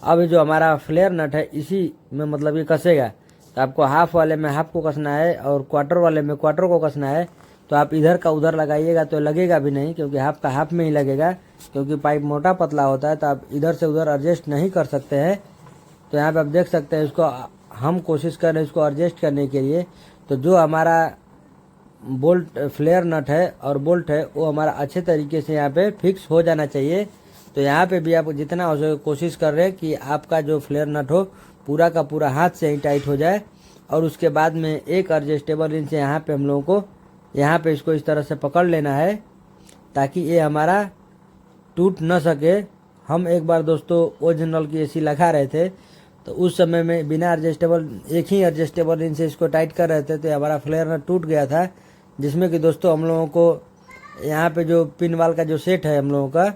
अब जो हमारा फ्लेयर नट है इसी में मतलब ये कसेगा। तो आपको हाफ वाले में हाफ को कसना है और क्वार्टर वाले में क्वार्टर को कसना है। तो आप इधर का उधर लगाइएगा तो लगेगा भी नहीं, क्योंकि हाफ का हाफ में ही लगेगा, क्योंकि पाइप मोटा पतला होता है तो आप इधर से उधर एडजस्ट नहीं कर सकते हैं। तो यहाँ पे आप देख सकते हैं इसको हम कोशिश कर रहे हैं इसको एडजस्ट करने के लिए। तो जो हमारा बोल्ट फ्लेयर नट है और बोल्ट है वो हमारा अच्छे तरीके से यहाँ पे फिक्स हो जाना चाहिए। तो यहाँ पे भी आप जितना हो सके कोशिश कर रहे हैं कि आपका जो फ्लेयर नट हो पूरा का पूरा हाथ से ही टाइट हो जाए। और उसके बाद में एक एडजस्टेबल रिंच से यहाँ पे हम लोगों को यहाँ पे इसको इस तरह से पकड़ लेना है ताकि ये हमारा टूट न सके। हम एक बार दोस्तों ओरिजिनल की एसी लगा रहे थे तो उस समय में बिना एडजस्टेबल एक ही एडजस्टेबल रिंच से इसको टाइट कर रहे थे तो हमारा फ्लेयर नट टूट गया था, जिसमें कि दोस्तों हम लोगों को यहाँ पे जो पिन वाल का जो सेट है हम लोगों का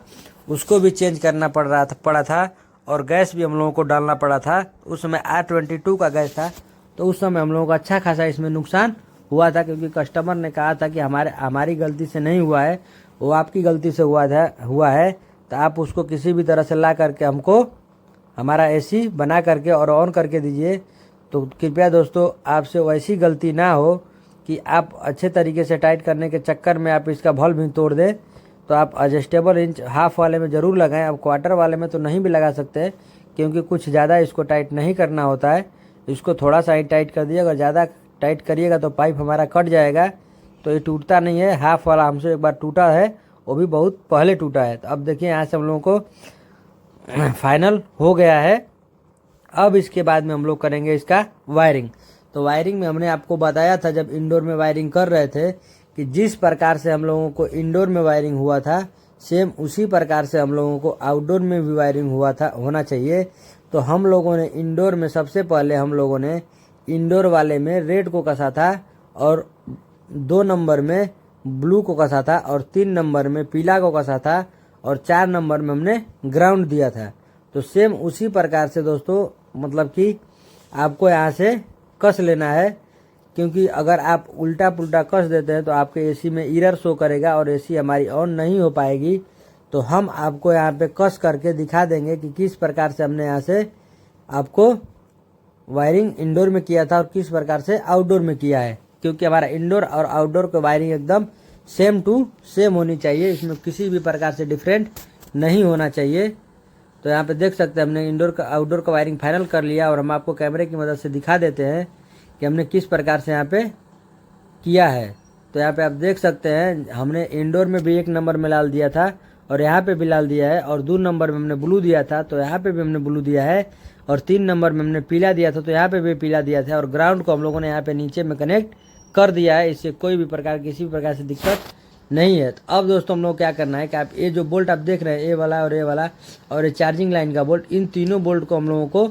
उसको भी चेंज करना पड़ा था और गैस भी हम लोगों को डालना पड़ा था। उस समय R22 का गैस था, तो उस समय हम लोगों को अच्छा खासा इसमें नुकसान हुआ था, क्योंकि कस्टमर ने कहा था कि हमारी गलती से नहीं हुआ है, वो आपकी गलती से हुआ है। तो आप उसको किसी भी तरह से ला करके हमको हमारा एसी बना करके और ऑन करके दीजिए। तो कृपया दोस्तों आपसे वैसी गलती ना हो कि आप अच्छे तरीके से टाइट करने के चक्कर में आप इसका बल्ब भी तोड़ दें। तो आप एडजस्टेबल रिंच हाफ वाले में ज़रूर लगाएं। अब क्वार्टर वाले में तो नहीं भी लगा सकते, क्योंकि कुछ ज़्यादा इसको टाइट नहीं करना होता है। इसको थोड़ा सा ही टाइट कर दिए, अगर ज़्यादा टाइट करिएगा तो पाइप हमारा कट जाएगा, तो ये टूटता नहीं है। हाफ वाला हमसे एक बार टूटा है, वो भी बहुत पहले टूटा है। तो अब देखिए यहाँ से हम लोगों को फाइनल हो गया है। अब इसके बाद में हम लोग करेंगे इसका वायरिंग। तो वायरिंग में हमने आपको बताया था जब इंडोर में वायरिंग कर रहे थे कि जिस प्रकार से हम लोगों को इंडोर में वायरिंग हुआ था सेम उसी प्रकार से हम लोगों को आउटडोर में भी वायरिंग होना चाहिए। तो हम लोगों ने इंडोर में सबसे पहले हम लोगों ने इंडोर वाले में रेड को कसा था और 2 नंबर में ब्लू को कसा था और 3 नंबर में पीला को कसा था और 4 नंबर में हमने ग्राउंड दिया था। तो सेम उसी प्रकार से दोस्तों मतलब कि आपको यहाँ से कस लेना है क्योंकि अगर आप उल्टा पुल्टा कस देते हैं तो आपके एसी में एरर शो करेगा और एसी हमारी ऑन नहीं हो पाएगी। तो हम आपको यहाँ पे कस करके दिखा देंगे कि किस प्रकार से हमने यहाँ से आपको वायरिंग इंडोर में किया था और किस प्रकार से आउटडोर में किया है, क्योंकि हमारा इंडोर और आउटडोर की वायरिंग एकदम सेम टू सेम होनी चाहिए, इसमें किसी भी प्रकार से डिफरेंट नहीं होना चाहिए। तो यहाँ पे देख सकते हैं हमने इंडोर का आउटडोर का वायरिंग फाइनल कर लिया और हम आपको कैमरे की मदद से दिखा देते हैं कि हमने किस प्रकार से यहाँ पे किया है। तो यहाँ पे आप देख सकते हैं हमने इंडोर में भी 1 नंबर में लाल दिया था और यहाँ पे भी लाल दिया है, और 2 नंबर में हमने ब्लू दिया था तो यहाँ पे भी हमने ब्लू दिया है, और 3 नंबर में हमने पीला दिया था तो यहाँ पे भी पीला दिया था, और ग्राउंड को हम लोगों ने यहाँ पे नीचे में कनेक्ट कर दिया है। इससे कोई भी प्रकार किसी भी प्रकार से दिक्कत नहीं है। तो अब दोस्तों हम लोग क्या करना है कि आप ये जो बोल्ट आप देख रहे हैं, ए वाला और ए वाला और ये चार्जिंग लाइन का बोल्ट, इन तीनों बोल्ट को हम लोगों को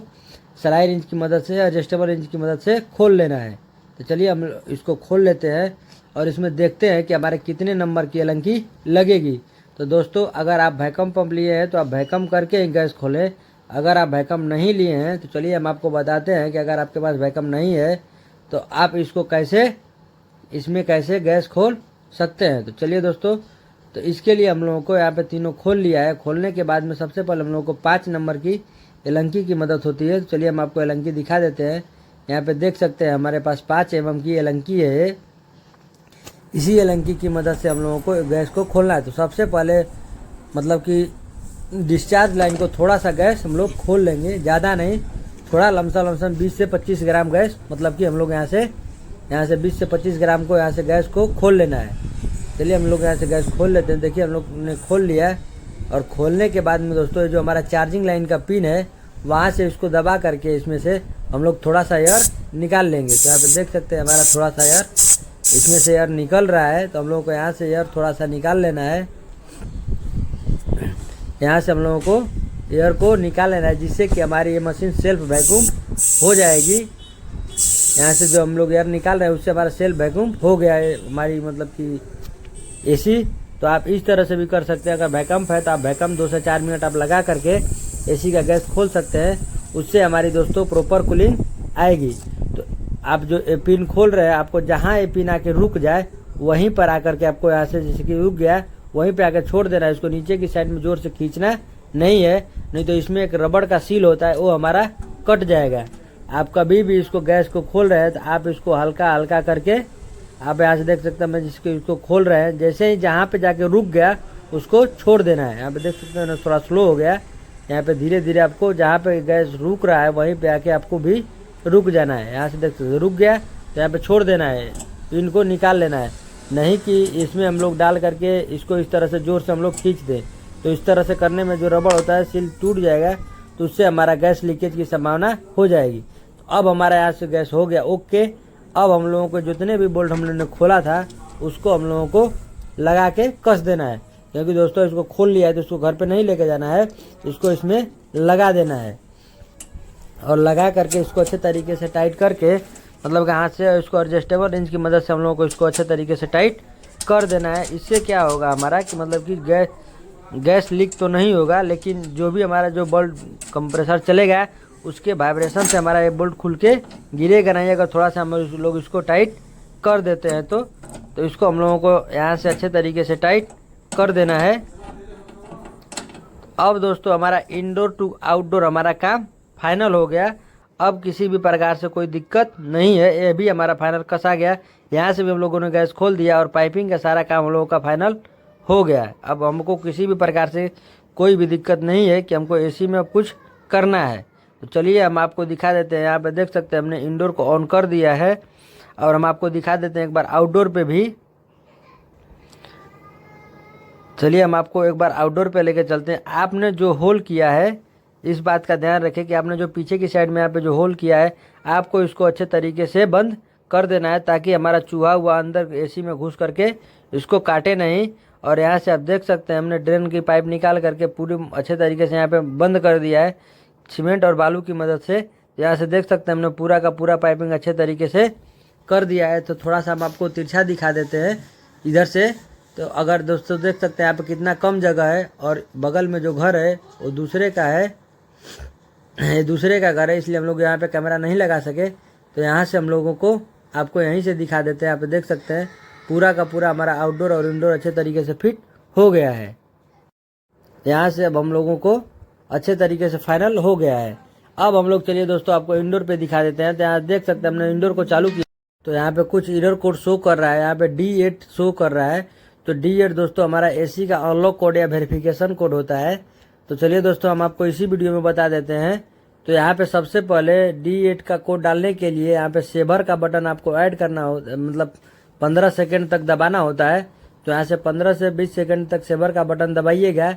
स्लाइड इंच की मदद से, एडजस्टेबल इंच की मदद से खोल लेना है। तो चलिए हम इसको खोल लेते हैं और इसमें देखते हैं कि हमारे कितने नंबर की एलंकी लगेगी। तो दोस्तों अगर आप वैक्यूम पंप लिए हैं तो आप वैक्यूम करके ही गैस खोलें। अगर आप वैक्यूम नहीं लिए हैं तो चलिए हम आपको बताते हैं कि अगर आपके पास वैक्यूम नहीं है तो आप इसको इसमें कैसे गैस खोल सकते हैं। तो चलिए दोस्तों, तो इसके लिए हम लोगों को यहाँ पे तीनों खोल लिया है। खोलने के बाद में सबसे पहले हम लोगों को 5 नंबर की एलंकी की मदद होती है। तो चलिए हम आपको एलंकी दिखा देते हैं। यहाँ पे देख सकते हैं हमारे पास 5 mm की एलंकी है। इसी एलंकी की मदद से हम लोगों को गैस को खोलना है। तो सबसे पहले मतलब कि डिस्चार्ज लाइन को थोड़ा सा गैस हम लोग खोल लेंगे, ज़्यादा नहीं, थोड़ा लमसम 20 से 25 ग्राम गैस, मतलब कि हम लोग यहाँ से 20 से 25 ग्राम को यहाँ से गैस को खोल लेना है। चलिए हम लोग यहाँ से गैस खोल लेते हैं। देखिए हम लोग ने खोल लिया है, और खोलने के बाद में दोस्तों जो हमारा चार्जिंग लाइन का पिन है वहाँ से इसको दबा करके इसमें से हम लोग थोड़ा सा एयर निकाल लेंगे। तो यहाँ पे देख सकते हैं हमारा थोड़ा सा एयर इसमें से एयर निकल रहा है। तो हम लोगों को यहाँ से एयर थोड़ा सा निकाल लेना है। यहाँ से हम लोगों को एयर को निकाल लेना है, जिससे कि हमारी ये मशीन सेल्फ वैक्यूम हो जाएगी। यहाँ से जो हम लोग एयर निकाल रहे हैं उससे हमारा सेल्फ वैक्यूम हो गया है हमारी मतलब कि एसी। तो आप इस तरह से भी कर सकते हैं। अगर वैक्यूम है तो आप वैक्यूम 2 से 4 मिनट आप लगा करके एसी का गैस खोल सकते हैं। उससे हमारी दोस्तों प्रॉपर कूलिंग आएगी। तो आप जो पिन खोल रहे हैं, आपको जहाँ ये पिन आके रुक जाए वहीं पर आकर के आपको यहाँ से जैसे कि रुक गया वहीं पे आकर छोड़ देना है। इसको नीचे की साइड में जोर से खींचना नहीं है, नहीं तो इसमें एक रबड़ का सील होता है, वो हमारा कट जाएगा। आप कभी भी इसको गैस को खोल रहे हैं तो आप इसको हल्का हल्का करके, आप यहाँ से देख सकते हैं मैं इसको खोल रहे हैं, जैसे ही जहाँ पे जाके रुक गया उसको छोड़ देना है। यहाँ पे देख सकते हैं थोड़ा स्लो हो गया। यहाँ पे धीरे धीरे आपको जहाँ पे गैस रुक रहा है वहीं पे आके आपको भी रुक जाना है। यहाँ से देख सकते रुक गया तो यहाँ पे छोड़ देना है, इनको निकाल लेना है। नहीं कि इसमें हम लोग डाल करके इसको इस तरह से जोर से हम लोग खींच दें, तो इस तरह से करने में जो रबड़ होता है सील टूट जाएगा, तो उससे हमारा गैस लीकेज की संभावना हो जाएगी। तो अब हमारा यहाँ से गैस हो गया ओके। अब हम लोगों को जितने भी बोल्ट हम लोगों ने खोला था उसको हम लोगों को लगा के कस देना है, क्योंकि दोस्तों इसको खोल लिया है तो इसको घर पे नहीं लेके जाना है, इसको इसमें लगा देना है। और लगा करके इसको अच्छे तरीके से टाइट करके, मतलब हाथ से इसको एडजस्टेबल रेंज की मदद से हम लोगों को इसको अच्छे तरीके से टाइट कर देना है। इससे क्या होगा हमारा कि मतलब कि गैस लीक तो नहीं होगा, लेकिन जो भी हमारा जो बोल्ट कंप्रेसर चलेगा उसके वाइब्रेशन से हमारा ये बोल्ट खुल के गिरेगा नहीं। अगर थोड़ा सा हम लोग इसको टाइट कर देते हैं तो इसको हम लोगों को यहाँ से अच्छे तरीके से टाइट कर देना है। अब दोस्तों हमारा इंडोर टू आउटडोर हमारा काम फाइनल हो गया। अब किसी भी प्रकार से कोई दिक्कत नहीं है, ये भी हमारा फाइनल कसा गया। यहाँ से भी हम लोगों ने गैस खोल दिया और पाइपिंग का सारा काम हम लोगों का फाइनल हो गया। अब हमको किसी भी प्रकार से कोई भी दिक्कत नहीं है कि हमको एसी में अब कुछ करना है। तो चलिए हम आपको दिखा देते हैं। यहाँ पे देख सकते हैं हमने इंडोर को ऑन कर दिया है, और हम आपको दिखा देते हैं एक बार आउटडोर पे भी। चलिए हम आपको एक बार आउटडोर पे लेके चलते हैं। आपने जो होल किया है इस बात का ध्यान रखें कि आपने जो पीछे की साइड में यहाँ पे जो होल किया है आपको इसको अच्छे तरीके से बंद कर देना है, ताकि हमारा चूहा हुआ अंदर एसी में घुस करके इसको काटे नहीं। और यहाँ से आप देख सकते हैं हमने ड्रेन की पाइप निकाल करके पूरी अच्छे तरीके से यहाँ पे बंद कर दिया है सीमेंट और बालू की मदद से। यहाँ से देख सकते हैं हमने पूरा का पूरा पाइपिंग अच्छे तरीके से कर दिया है। तो थोड़ा सा हम आपको तिरछा दिखा देते हैं इधर से। तो अगर दोस्तों देख सकते हैं यहाँ पे कितना कम जगह है, और बगल में जो घर है वो दूसरे का है, ये दूसरे का घर है, इसलिए हम लोग यहाँ पे कैमरा नहीं लगा सके। तो यहाँ से हम लोगों को आपको यहीं से दिखा देते हैं। यहाँ पे देख सकते हैं पूरा का पूरा हमारा आउटडोर और इंडोर अच्छे तरीके से फिट हो गया है। यहाँ से अब हम लोगों को अच्छे तरीके से फाइनल हो गया है। अब हम लोग चलिए दोस्तों आपको इंडोर पे दिखा देते हैं। तो यहाँ देख सकते हैं हमने इंडोर को चालू किया तो यहाँ पे कुछ एरर कोड शो कर रहा है। यहाँ पे D8 शो कर रहा है। तो D8 दोस्तों हमारा एसी का अनलॉक कोड या वेरिफिकेशन कोड होता है। तो चलिए दोस्तों हम आपको इसी वीडियो में बता देते हैं। तो यहाँ पे सबसे पहले D8 का कोड डालने के लिए यहाँ पे सेवर का बटन आपको ऐड करना हो, मतलब 15 सेकंड तक दबाना होता है। तो यहाँ से 15 से 20 सेकंड तक सेवर का बटन दबाइएगा।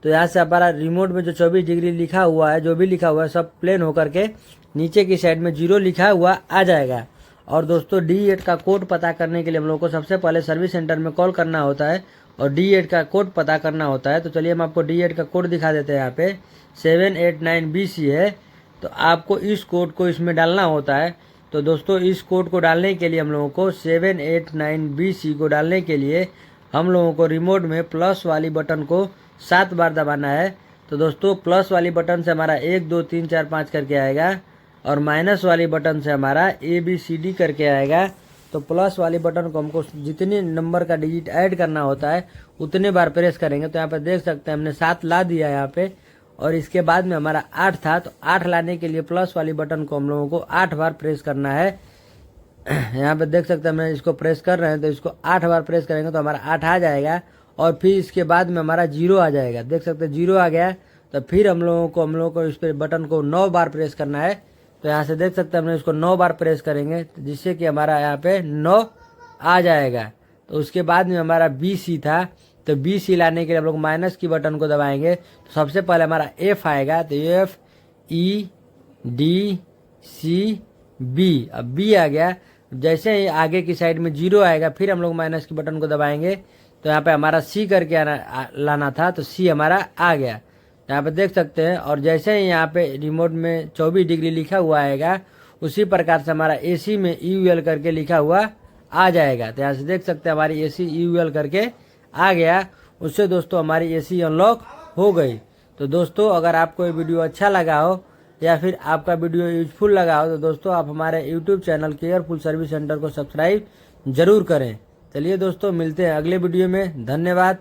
तो यहाँ से हमारा रिमोट में जो 24 डिग्री लिखा हुआ है, जो भी लिखा हुआ है सब प्लेन होकर के नीचे की साइड में 0 लिखा हुआ आ जाएगा। और दोस्तों D8 का कोड पता करने के लिए हम लोग को सबसे पहले सर्विस सेंटर में कॉल करना होता है और D8 का कोड पता करना होता है। तो चलिए हम आपको D8 का कोड दिखा देते हैं। यहाँ पे 789BC है। तो आपको इस कोड को इसमें डालना होता है। तो दोस्तों इस कोड को डालने के लिए हम लोगों को 789BC को डालने के लिए हम लोगों को रिमोट में प्लस वाली बटन को 7 बार दबाना है। तो दोस्तों प्लस वाली बटन से हमारा 1 2 3 4 5 करके आएगा और माइनस वाली बटन से हमारा ABCD करके आएगा। तो प्लस वाली बटन को हमको जितने नंबर का डिजिट ऐड करना होता है उतने बार प्रेस करेंगे। तो यहाँ पे देख सकते हैं हमने 7 ला दिया यहाँ पे और इसके बाद में हमारा 8 था। तो 8 लाने के लिए प्लस वाली बटन को हम लोगों को 8 बार प्रेस करना है। यहाँ पे देख सकते हैं हम इसको प्रेस कर रहे हैं। तो इसको 8 बार प्रेस करेंगे तो हमारा 8 आ जाएगा और फिर इसके बाद में हमारा 0 आ जाएगा। देख सकते हैं 0 आ गया। तो फिर हम लोगों को इस पर बटन को 9 बार प्रेस करना है। तो यहाँ से देख सकते हैं हमने इसको 9 बार प्रेस करेंगे जिससे कि हमारा यहाँ पे 9 आ जाएगा। तो उसके बाद में हमारा BC था। तो BC लाने के लिए हम लोग माइनस की बटन को दबाएंगे। तो सबसे पहले हमारा F आएगा। तो FEDCB, अब B आ गया। जैसे ही आगे की साइड में 0 आएगा फिर हम लोग माइनस की बटन को दबाएंगे। तो यहाँ पे हमारा C करके लाना था। तो C हमारा आ गया। यहाँ पे देख सकते हैं। और जैसे ही यहाँ पे रिमोट में 24 डिग्री लिखा हुआ आएगा उसी प्रकार से हमारा AC में EUL करके लिखा हुआ आ जाएगा। तो यहाँ से देख सकते हैं हमारी AC EUL करके आ गया। उससे दोस्तों हमारी AC अनलॉक हो गई। तो दोस्तों अगर आपको ये वीडियो अच्छा लगा हो या फिर आपका वीडियो यूजफुल लगा हो तो दोस्तों आप हमारे YouTube channel careful service centre को सब्सक्राइब जरूर करें। चलिए दोस्तों मिलते हैं अगले वीडियो में। धन्यवाद।